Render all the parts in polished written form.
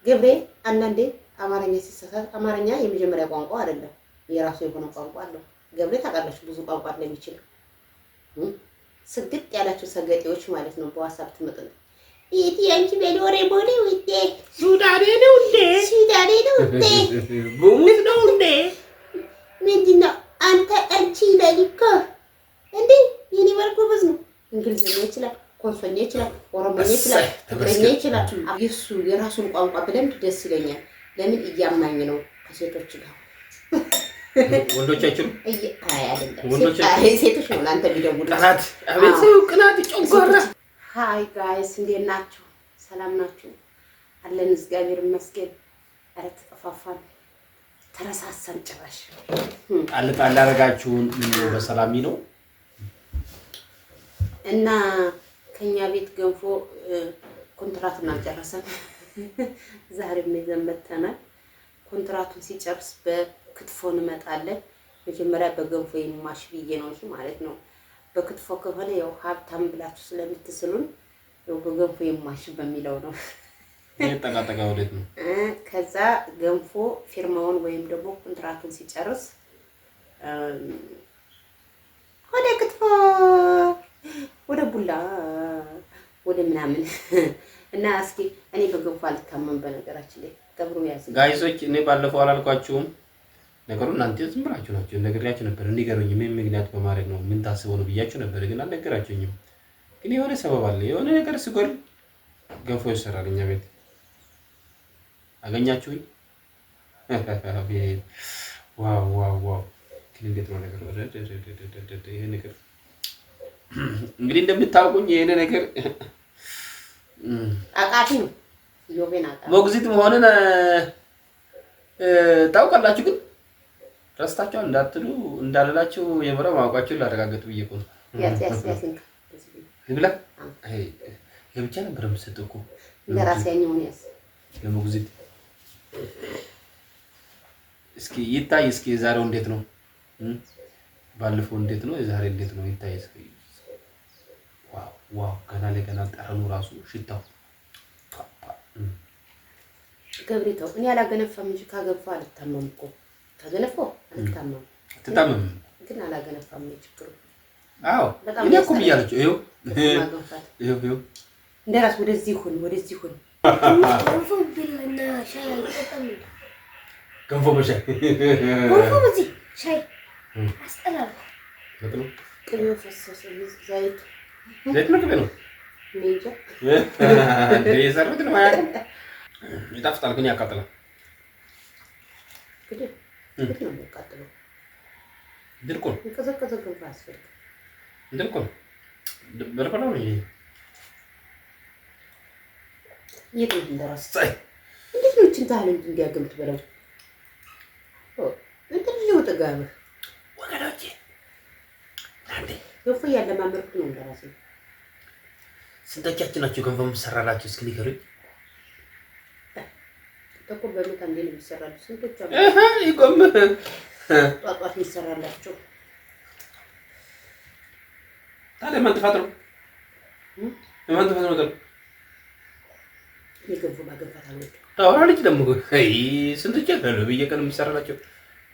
ገብሬ አንዳንዴ አማርኛ ሲሳሳት አማርኛ የመጀመሪያ ቋንቋ አይደለም፣ የራሱ የሆነ ቋንቋ አለው። ገብሬ ታውቃላችሁ ብዙ ቋንቋ እንደሚችል ስግጥ ያላችሁ ሰገጤዎች ማለት ነው። በዋትስአፕ ትመጡና ኢቲ አንቺ በዶሬ ቦሌ ውጤ ሱዳኔ ነው እንዴ? ሱዳኔ ነው እንዴ? ጉሙዝ ነው እንዴ? ምንድን ነው አንተ አንቺ ይላል እኮ እንዴ! የኔ ባል ጎበዝ ነው። እንግሊዝኛ ይችላል፣ ኮንሶኛ ይችላል፣ ኦሮሞኛ ይችላል፣ ትግርኛ ይችላል። የሱ የራሱን ቋንቋ ብለምድ ደስ ይለኛል። ለምን እያማኝ ነው ከሴቶች ጋር ወንዶቻችን አይ አይደለም ሴቶች ነው ላንተ ቢደውሉ ቅናት አቤት ሰው ቅናት ጨንጓራ። ሃይ ጋይስ እንዴት ናችሁ? ሰላም ናችሁ? አለን እግዚአብሔር ይመስገን። ኧረ ተጠፋፋን ተረሳሳን ጭራሽ ጣል ጣል አደረጋችሁን። በሰላም ነው እና ከኛ ቤት ገንፎ ኮንትራቱን አልጨረሰም። ዛሬም ይዘን መተናል። ኮንትራቱን ሲጨርስ በክትፎ እንመጣለን። መጀመሪያ በገንፎ ይማሽ ብዬ ነው እንጂ ማለት ነው። በክትፎ ከሆነ ያው ሀብታም ብላችሁ ስለምትስሉን ያው በገንፎ ይማሽ በሚለው ነው። ተቃጠቃ ወዴት ነው? ከዛ ገንፎ ፊርማውን ወይም ደግሞ ኮንትራቱን ሲጨርስ ወደ ክትፎ ወደ ቡላ ወደ ምናምን እና እስኪ እኔ በገንፎ አልታመም። በነገራችን ላይ ገብሩ ያዝ ጋይሶች፣ እኔ ባለፈው አላልኳችሁም ነገሩ? እናንተ ዝም ብላችሁ ናችሁ። ነግሬያችሁ ነበር እንዲገሩኝ ምን ምክንያት በማድረግ ነው ምን ታስበው ነው ብያችሁ ነበር፣ ግን አልነገራችሁኝም። ግን የሆነ ሰበብ አለ። የሆነ ነገር ሲጎል ገንፎ ይሰራል እኛ ቤት። አገኛችሁኝ? ዋው ዋው ዋው! ግን እንዴት ነው ነገር ይሄ ነገር እንግዲህ እንደምታውቁኝ ይሄ ነገር አቃፊ ነው። ዮቤና አቃፊ ሞግዚት መሆንን ታውቃላችሁ። ግን ረስታችኋል እንዳትሉ እንዳልላችሁ የምረው ማውቃችሁ ላረጋግጥ ብዬ እኮ ነው። ያስ ይብላ አይ ለብቻ ነበር የምሰጠው እኮ ለራሴ ያኛውን ያስ ለሞግዚት። እስኪ ይታይ እስኪ ዛሬው እንዴት ነው? ባለፈው እንዴት ነው? የዛሬ እንዴት ነው? ይታይ እስኪ። ዋው ዋው! ገና ለገና ጠረኑ ራሱ ሽታው ገብሪቶ እኔ አላገነፋም እንጂ ካገፋ አልታመም እኮ ካገነፋው አልታመም። አትታመም ግን አላገነፋም ነው ችግሩ። አዎ እኔ እኮ ብያለሁ። ይኸው ይኸው እንደራስ ወደዚህ ሁን ገንፎ በሻይ በዚህ ሻይ አስጠላል። በጥሩ ቅቤ ፈሰሰ ዘይት ነው ቅቤ ነው ሜጃ የሰሩት ነው አያውቅም። ይጣፍጣል ግን ያቃጥላል። ግድ ነው የሚያቃጥለው። ድርቆ ነው የቀዘቀዘ ገንፎ አያስፈልግም። ድርቆ ነው በርበሬ ነው ይሄ። የት ነው እንደራስ እንዴት ነው እንትን ታህል እንዲያገምት በለው እንትን ነው ጥጋብ ወገኖቼ። አንዴ ገንፎ ያለማመርኩት ነው እንደራስ። ስንቶቻችሁ ናችሁ ገንፎ የምትሰራላችሁ? እስኪ ንገሩኝ። ተቆ በመት አንዴ ነው የሚሰራሉ። ስንቶች አሉ ይቆም ጧጧት የሚሰራላቸው። ታዲያ ማን ተፋጥሮ የገንፎ ማገንፋት አልወድም። ታውራ ልጅ ደግሞ አይ ስንቶች አሉ በየቀኑ የሚሰራላቸው።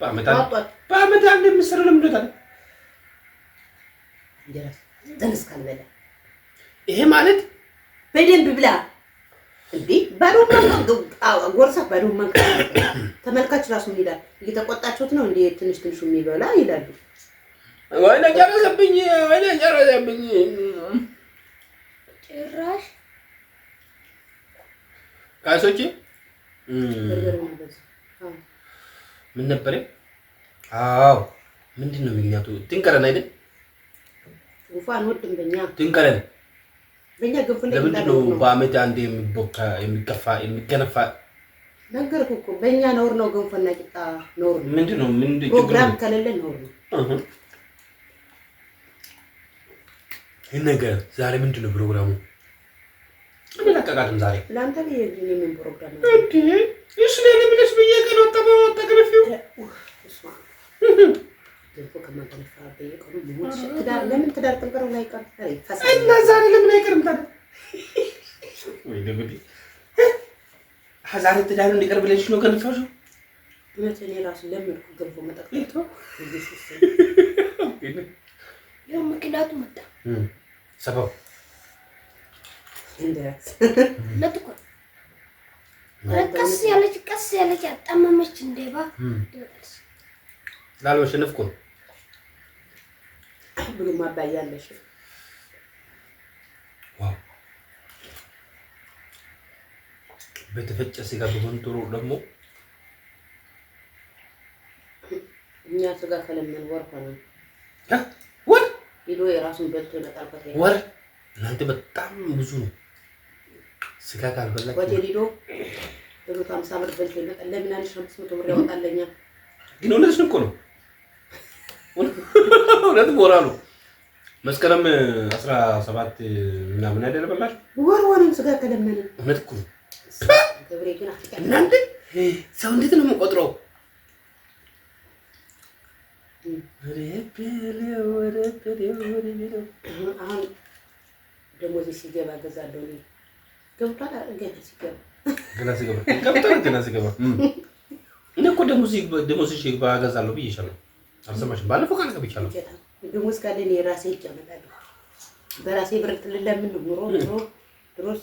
በአመት አንዴ የምትሰራ ለምን ነው ታዲያ? እንደራስ ተነስ ካልበላ ይሄ ማለት በደንብ ብላ እንዴ ባዶማ ጎርሳ ባዶማ ተመልካች ራሱ ምን ይላል? እየተቆጣችሁት ነው እንዴ ትንሽ የሚበላ ይላሉ። ወይኔ ጨረሰብኝ ጭራሽ ካሶቼ ምን ነበር? አዎ ምንድን ነው ምክንያቱ? ትንቀረን አይደል? ጉፋን ወድም በእኛ ገንፎ ለምንድን ነው በአመት አንዴ የሚገነፋ? ነገርኩህ እኮ በእኛ ነውር ነው። ገንፎና ቂጣ ነውር ነው። ምንድን ነው ፕሮግራም ከሌለ ነውር ነው። ይሄ ነገር ዛሬ ምንድን ነው ፕሮግራሙ? ለቀቃትም ዛሬ ለአንተ ምን ፕሮግራም ነው እንዴ? እሺ ለምንስ በየቀኑ ተገነፊው? ገንፎ ከማገነፋ በየቀኑ ለምን ትዳር ጥንቅር ላይ ቀር እና ዛሬ ለምን አይቀርም ታዲያ? ወይ ደጉዲ ዛሬ ትዳሩ እንዲቀርብ ብለሽ ነው ከንፈሹ እውነት እኔ ራሱ ለምን ገንፎ መጠቅለል ያው ምክንያቱ መጣ ሰበብ ለጥቆ ቀስ ያለች አጣመመች እንደባ ላልወሸነፍ እኮ ብሉ ማባያለሽ ዋው በተፈጨ ስጋ ቢሆን ጥሩ ደግሞ እኛ ስጋ ከለመን ወር ሆነ ወር ሄዶ የራሱን በልቶ ይመጣልበት ወር እናንተ በጣም ብዙ ነው ስጋ ካልበላችሁ ወደ ሄዶ በመቶ 50 ብር በልቶ ይመጣል ለምን አንድ 500 ብር ያወጣልኛ ግን እውነትሽን እኮ ነው እውነት ሞራሉ መስከረም 17 ምናምን አይደል በላሽ ወርም ስጋ ከለመን እውነት እኮ ነው ገብሬ ግን አፍሪካ እናንተ ሰው እንዴት ነው የምቆጥረው አሁን ደሞዝ ሲገባ ገዛለሁ ነው ገብቷል ገና ሲገባ እኔ እኮ ደሞዝ ሲገባ ገዛለሁ ብዬሻለሁ አልሰማሽም ባለፈው ቃል ገብቻለሁ ደሞዝ ካለ እኔ ራሴ እጨምራለሁ በራሴ ብር ለምን ኑሮ ድሮስ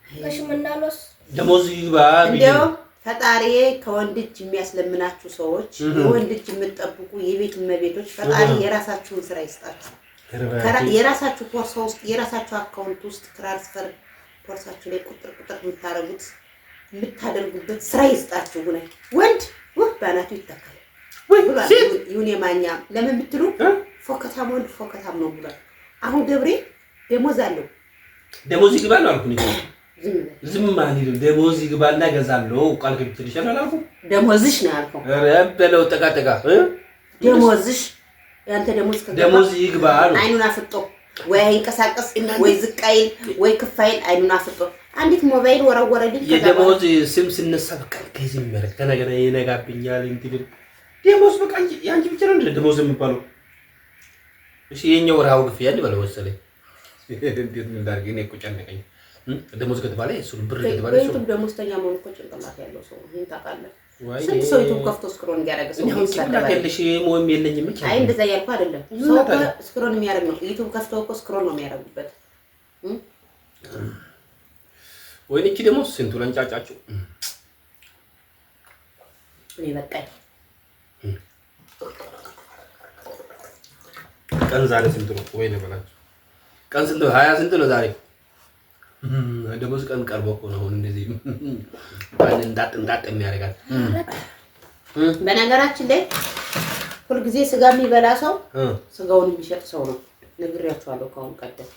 ከሽመናሎስ ደሞዝ ይግባ እንደው ፈጣሪ ከወንድ እጅ የሚያስለምናችሁ ሰዎች የወንድ እጅ የምትጠብቁ የቤት እመቤቶች ፈጣሪ የራሳችሁን ስራ ይስጣችሁ የራሳችሁ ፖርሳ ውስጥ የራሳችሁ አካውንት ውስጥ ትራንስፈር ፖርሳችሁ ላይ ቁጥር የምታደርጉበት ስራ ይስጣችሁ ወንድ ባናቱ ይተካል ይሁን የማኛ ለምን ብትሉ ፎከታም ወንድ ፎከታም ነው ብሏል አሁን ገብሬ ደሞዝ አለው ደሞዝ ይግባ ነው አልኩኝ ዝም ማለት ነው ደሞዝ ይግባና ገዛለሁ ቃል ገብተልሽ አላልኩ ደሞዝሽ ነው ያልከው ረበለው ጠቃጠቃ ደሞዝሽ ያንተ ደሞዝ ይግባ ነው አይኑን አፍጦ ወይ አይንቀሳቀስ ወይ ዝቃይል ወይ ክፋይል አይኑን አፍጦ አንዲት ሞባይል ወረወረልኝ የደሞዝ ስም ሲነሳ በቃ ከዚህ መረክ ተነገረ ይነጋብኛል እንግዲህ ደሞዝ በቃ ያንቺ ብቻ ነው ደሞዝ የሚባለው እሺ የኛው ወራው ግፍ ያንዲ በለው ወሰለኝ እንዴት ምን ዳርግ እኔ እኮ ጨነቀኝ ደሞዝ ከተባለ እሱ ብር ከተባለ እሱ ደሞዝተኛ መሆን እኮ ጭንቅላት ያለው ሰው ይሄን ታውቃለህ ስንት ሰው ዩቲዩብ ከፍቶ ስክሮል እንዲያደርግ ሰው ይሳደባል ያለሽ ሞም የለኝም እቺ አይ እንደዛ ያልኩ አይደለም ሰው ስክሮል የሚያደርግ ነው ዩቲዩብ ከፍቶ እኮ ስክሮል ነው የሚያደርጉበት ወይ እቺ ደግሞ ስንቱ ለንጫጫችሁ እኔ በቃኝ ቀን ዛሬ ስንት ነው ወይ ነው በላችሁ ቀን ስንት 20 ስንት ነው ዛሬ ደሞዝ ቀን ቀርቦ እኮ ነው አሁን እንደዚህ ባን እንዳጥ የሚያደርጋት በነገራችን ላይ ሁሉ ጊዜ ስጋ የሚበላ ሰው ስጋውን የሚሸጥ ሰው ነው ነግሬያችኋለሁ ካሁን ቀደም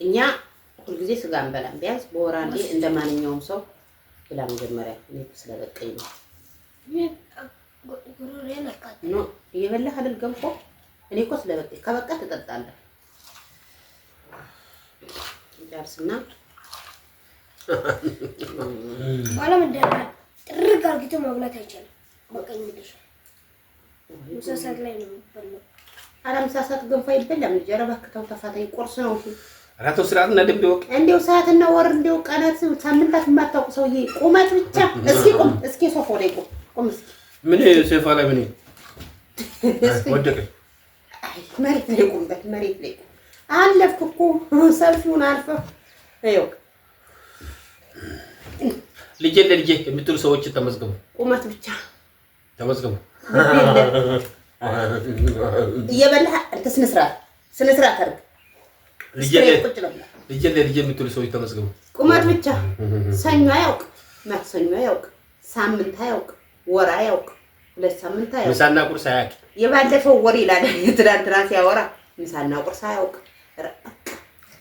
እኛ ሁሉ ጊዜ ስጋ እንበላም ቢያንስ በወር አንዴ እንደማንኛውም ሰው ብላ መጀመሪያ እኔ ስለበቀኝ ነው ኖ እየበላህ አይደል ገንፎ እኔ እኮ ስለበቀኝ ከበቃ ትጠጣለህ ዳርስና ባለም እንደና ጥርግ አርግቶ መብላት አይቻልም በቀኝ ምድር ሙሳሳት ላይ ነው የሚበላው አራም ሳሳት ገንፎ አይበላም ጀረባ ከተው ተፋታይ ቁርስ ነው አራቶ ስርዓት እና ደንብ ይወቅ እንደው ሰዓትና ወር እንደው ቀናት ሳምንታት የማታውቁ ሰውዬ ቁመት ብቻ እስኪ ሶፋ ላይ ቁም እስኪ ምን ሶፋ ላይ ምን ወደቀ መሬት ላይ ቁምበት መሬት ላይ አለፍኩ እኮ ሰልፉን አልፈህ አይው ልጄ የምትሉ ሰዎች ተመዝገቡ ቁመት ብቻ ተመዝገቡ እየበላህ እንተ ስነ ስርዓት አድርግ ልጄ የምትሉ ሰዎች ተመዝገቡ ቁመት ብቻ ሰኞ አያውቅ ማክሰኞ አያውቅ ሳምንት አያውቅ ወር አያውቅ ሁለት ሳምንት አያውቅ ምሳና ቁርስ አያውቅ የባለፈው ወር ይላል ትናንትና ሲያወራ ምሳና ቁርስ አያውቅ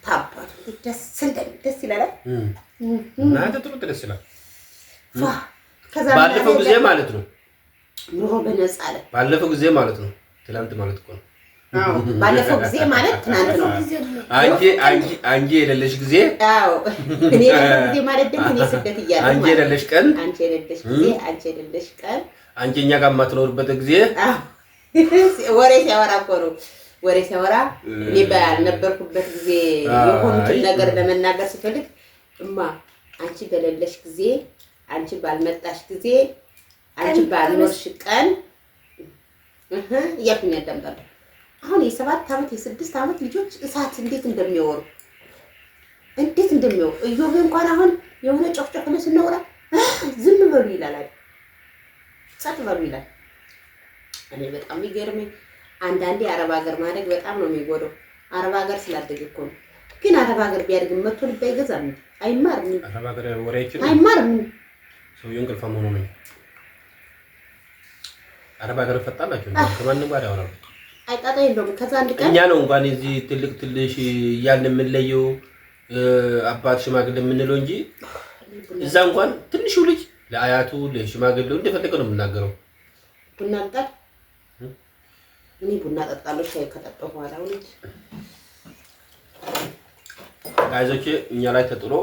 ታባቱ ደስ ይላል እናንተ ጥሩ ደስ ይላል ከዛ ባለፈው ጊዜ ማለት ነው ኑሮ በነፃ አለ ባለፈው ጊዜ ማለት ነው ትናንት ማለት እኮ ነው ባለፈው ጊዜ ማለት ትናንት ነው አንቺ የሌለሽ ጊዜ አዎ እኔ የሌለሽ ጊዜ ማለት ደግሞ እኔ ስደት እያለሁ አንቺ የሌለሽ ቀን አንቺ የሌለሽ ጊዜ አንቺ የሌለሽ ቀን አንቺ እኛ ጋር የማትኖርበት ጊዜ ወሬ ሲያወራ እኮ ነው ወሬ ሲያወራ እኔ ባልነበርኩበት ጊዜ የሆኑትን ነገር ለመናገር ሲፈልግ እማ አንቺ በሌለሽ ጊዜ፣ አንቺ ባልመጣሽ ጊዜ፣ አንቺ ባልኖርሽ ቀን እያልኩኝ ያዳምጣለሁ። አሁን የ7 ዓመት የ6 ዓመት ልጆች እሳት እንዴት እንደሚያወሩ እዮብ እንኳን አሁን የሆነ ጮፍጮፍ ነው ስናወራ ዝም በሉ ይላል አይደል? ጸጥ በሉ ይላል። እኔ በጣም ይገርመኝ። አንዳንዴ አረብ ሀገር ማደግ በጣም ነው የሚጎደው። አረብ ሀገር ስላደገ እኮ ነው። ግን አረብ ሀገር ቢያድግም መጥቶ ልብ አይገዛም። አይማርም። አረብ ሀገር ወሬ አይችልም። አይማርም። ሰውየው እንቅልፋም ሆኖ ነው። አረብ ሀገር ፈጣላችሁ ከማንም ጋር ያወራሉ። አይጣጣ የለውም። ከዛ አንድ ቀን እኛ ነው እንኳን እዚህ ትልቅ ትልሽ እያልን የምንለየው አባት ሽማግሌ የምንለው እንጂ እዛ እንኳን ትንሹ ልጅ ለአያቱ ለሽማግሌው እንደፈለገው ነው የምናገረው። ቡና ጠጣ። እኔ ቡና ጠጣለሁ ሻይ ከጠጣሁ በኋላ ሁሉ ጋይዞቼ እኛ ላይ ተጥሎ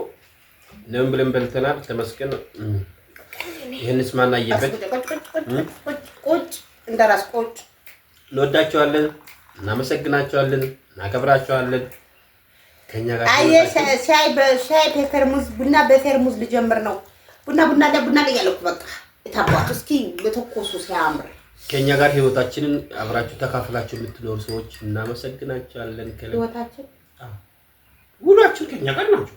ለምን ብለን በልተናል። ተመስገን። ይሄንስ ማን አየበት? ቁጭ እንደራስ ቁጭ። እንወዳቸዋለን፣ እናመሰግናቸዋለን፣ እናከብራቸዋለን። ከኛ ጋር ሻይ በፌርሙዝ ቡና በፌርሙዝ ልጀምር ነው። ቡና ያለኩ በቃ እታባቱ እስኪ በተኮሱ ሲያምር ከኛ ጋር ህይወታችንን አብራችሁ ተካፍላችሁ የምትኖሩ ሰዎች እናመሰግናቸዋለን። ህይወታችን ውሏችን ከኛ ጋር ናችሁ።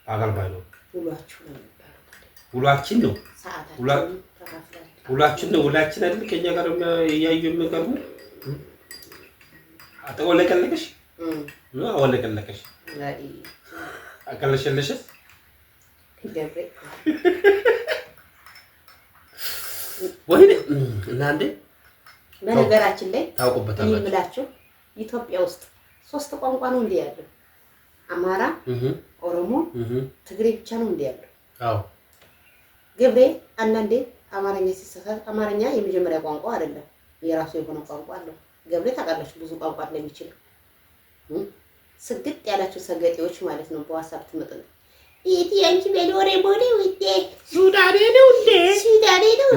አገልባይ ነው ውሏችን ነው። ውሏችን ነው። ውላችን አይደል? ከኛ ጋር ያዩ የሚቀርቡ አጠወለቀለቀሽ ነው። አወለቀለቀሽ አቀለሸለሽ ወይ እናንተ በነገራችን ላይ ታውቁበታላችሁ። የምላችሁ ኢትዮጵያ ውስጥ 3 ቋንቋ ነው እንዴ ያለው? አማራ፣ ኦሮሞ፣ ትግሬ ብቻ ነው እንዴ ያለው? አዎ ገብሬ አንዳንዴ አማርኛ ሲሰሳት አማርኛ የመጀመሪያ ቋንቋ አይደለም፣ የራሱ የሆነ ቋንቋ አለው። ገብሬ ታውቃላችሁ ብዙ ቋንቋ እንደሚችል ስግጥ ያላችሁ ሰገጤዎች ማለት ነው። በዋትስአፕ ትመጡ ኢቲ አንቺ በሎሬ ቦሌ ውጤ ሱዳኔ ነው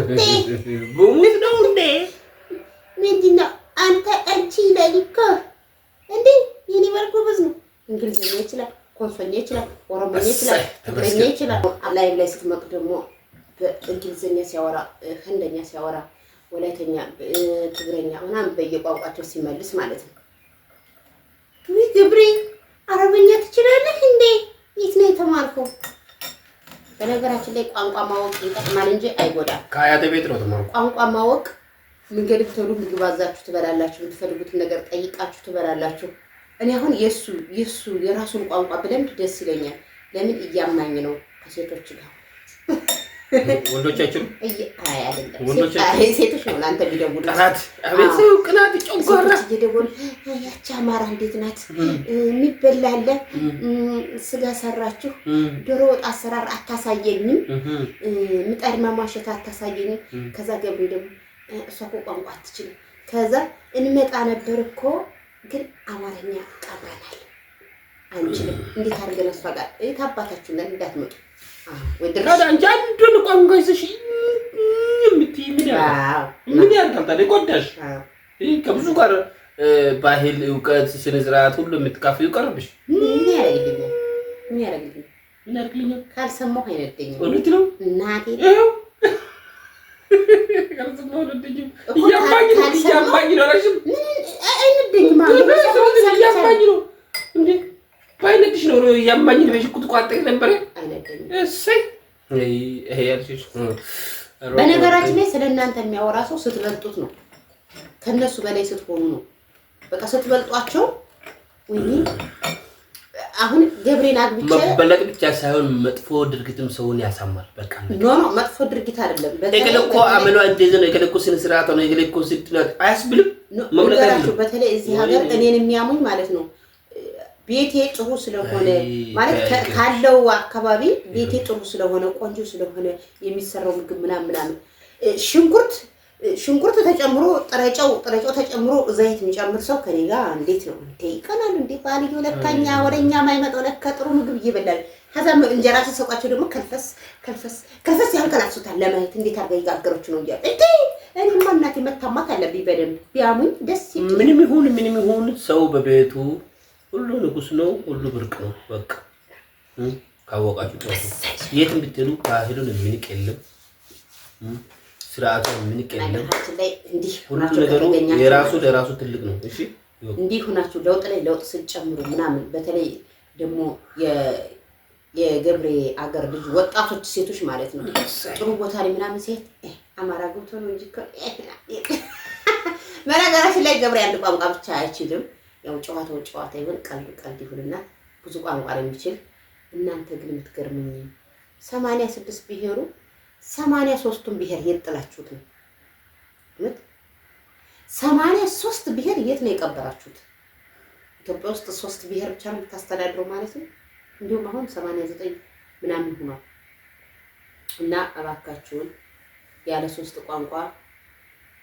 እንዴ ጉሙዝ ነው እንዴ ምንድነው አንቺ ለሊኮ እንዴ የኔ መልኩ ብዙ ነው። እንግሊዝኛ ይችላል፣ ኮንሶኛ ይችላል፣ ኦሮሞኛ ይችላል፣ ትግርኛ ይችላል። ላይ ስትመጡ ደግሞ በእንግሊዝኛ ሲያወራ፣ ህንደኛ ሲያወራ፣ ወላይተኛ፣ ትግረኛ ምናምን በየቋንቋቸው ሲመልስ ማለት ነው። ግብሬ አረበኛ ትችላለህ እንዴ? የት ነው የተማርከው? በነገራችን ላይ ቋንቋ ማወቅ ይጠቅማል እንጂ አይጎዳም። ከአያቴ ቤት ነው ተማርኩ። ቋንቋ ማወቅ መንገድ ብትሄዱ ምግብ አዛችሁ ትበላላችሁ፣ የምትፈልጉትን ነገር ጠይቃችሁ ትበላላችሁ። እኔ አሁን የራሱን ቋንቋ ብለምድ ደስ ይለኛል። ለምን እያማኝ ነው ከሴቶች ጋር ወንዶቻችን ሴቶች ነው ለአንተ ቢደውሉ አቤት ሰው ቅናት ጮንጓራ እየደወሉ ያቺ አማራ እንዴት ናት? የሚበላ አለ? ስጋ ሰራችሁ? ዶሮ ወጥ አሰራር አታሳየኝም? ምጣድ ማሟሸት አታሳየኝም? ከዛ ገብሬ ደግሞ እሷ እኮ ቋንቋ አትችልም። ከዛ እንመጣ ነበር እኮ ግን አማርኛ ቀብረናል አንችልም። እንዴት አድርገን እሷ ጋር አባታችሁ ነን እንዳትመጡ ወድራዳ አንጃንዱን ቋንቋ ይዘሽ ምን ያርካልታል? ይቆዳሽ ከብዙ ጋር ባህል እውቀት ስነ ስርዓት ሁሉ የምትካፈዩ ቀርብሽ ምን ያደርግልኛል? ካልሰማሁ አይነደኝም። እውነት ነው እናቴ ይኸው ካልሰማሁ አይነደኝም። እያማኝ ነው አላልሽም? አይነደኝም እያማኝ ነው እንዴ? ባይነድሽ ነው እያማኝ ነው። ቁጥቋጤ ነበር እሰይ ይሄ ያልሽሽ። በነገራችን ላይ ስለእናንተ የሚያወራ ሰው ስትበልጡት ነው፣ ከነሱ በላይ ስትሆኑ ነው። በቃ ስትበልጧቸው ወይኔ አሁን ገብሬን አግብቼ መበለጥ ብቻ ሳይሆን መጥፎ ድርጊትም ሰውን ያሳማል። በቃ ኖ መጥፎ ድርጊት አይደለም። በተለኮ አመሏ እንደዚህ ነው። የከለኮ ስነ ስርዓት ነው። የከለኮ ስድናት አያስብልም። መብለጣችሁ በተለይ እዚህ ሀገር እኔን የሚያሙኝ ማለት ነው ቤቴ ጥሩ ስለሆነ ማለት ካለው አካባቢ ቤቴ ጥሩ ስለሆነ ቆንጆ ስለሆነ የሚሰራው ምግብ ምናምን ሽንኩርት ተጨምሮ ጥረጫው ተጨምሮ ዘይት የሚጨምር ሰው ከኔ ጋር እንዴት ነው እንዴ? ይቀናል እንዴ? ባልየው ለካኛ ወደኛ ማይመጣው ለካ ጥሩ ምግብ እየበላል። ከዛ እንጀራ ተሰጣቸው ደግሞ ከልፈስ ያንከላሱታል። ለማየት እንዴት አድርጋ ይጋገረች ነው እያለ እኔማ እናቴ መታማት አለብኝ በደንብ ቢያሙኝ ደስ ይላል። ምንም ይሁን ሰው በቤቱ ሁሉ ንጉስ ነው፣ ሁሉ ብርቅ ነው። በቃ ካወቃችሁ ተወው። የትም ብትሄዱ ባህሉን የሚንቅ የለም፣ ስርዓቱን የሚንቅ የለም። ሁሉ ነገሩ የራሱ ለራሱ ትልቅ ነው። እሺ እንዲህ ሆናችሁ ለውጥ ላይ ለውጥ ስትጨምሩ ምናምን በተለይ ደግሞ የገብሬ አገር ልጅ ወጣቶች ሴቶች ማለት ነው ጥሩ ቦታ ላይ ምናምን ሴት አማራ ገብቶ ነው እንጂ በነገራችን ላይ ገብሬ አንድ ቋንቋ ብቻ አይችልም። ያው ጨዋታው ጨዋታ ይሁን ቀልዱ ቀልድ ይሁንና ብዙ ቋንቋ ነው የሚችል። እናንተ ግን የምትገርሙኝ 86 ብሄሩ 83ቱን ብሄር የት ጥላችሁት ነው? 83 ብሄር የት ነው የቀበራችሁት? ኢትዮጵያ ውስጥ 3 ብሄር ብቻ ነው የምታስተዳድረው ማለት ነው። እንዲሁም አሁን 89 ምናምን ሆኗል። እና እባካችሁን ያለ 3 ቋንቋ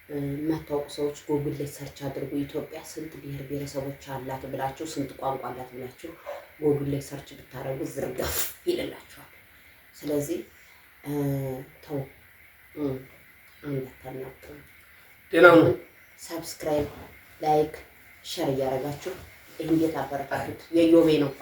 የማታውቁ ሰዎች ጎግል ላይ ሰርች አድርጉ። ኢትዮጵያ ስንት ብሄር ብሄረሰቦች አላት ብላችሁ ስንት ቋንቋ አላት ብላችሁ ጎግል ላይ ሰርች ብታረጉ ዝርጋፍ ይልላችኋል። ስለዚህ ተው አንዳታናቁ። ጤናው ሰብስክራይብ፣ ላይክ፣ ሼር እያደረጋችሁ ይሄን ቤት አበረታቱት። የዮቤ ነው።